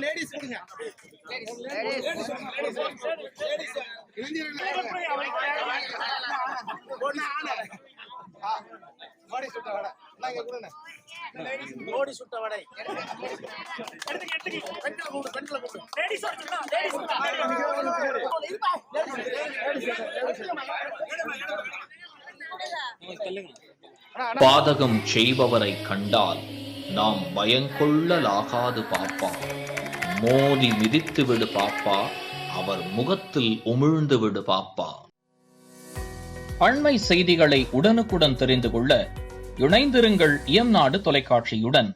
Ladies கொடுங்க. மோடி சுட்ட வடை பாதகம் செய்பவரை கண்டால் நாம் பயங்கொள்ளலாகாது பாப்பா. மோதி மிதித்து விடு பாப்பா, அவர் முகத்தில் உமிழ்ந்து விடு பாப்பா. அண்மை செய்திகளை உடனுக்குடன் தெரிந்து கொள்ள இணைந்திருங்கள் இயம்நாடு தொலைக்காட்சியுடன்.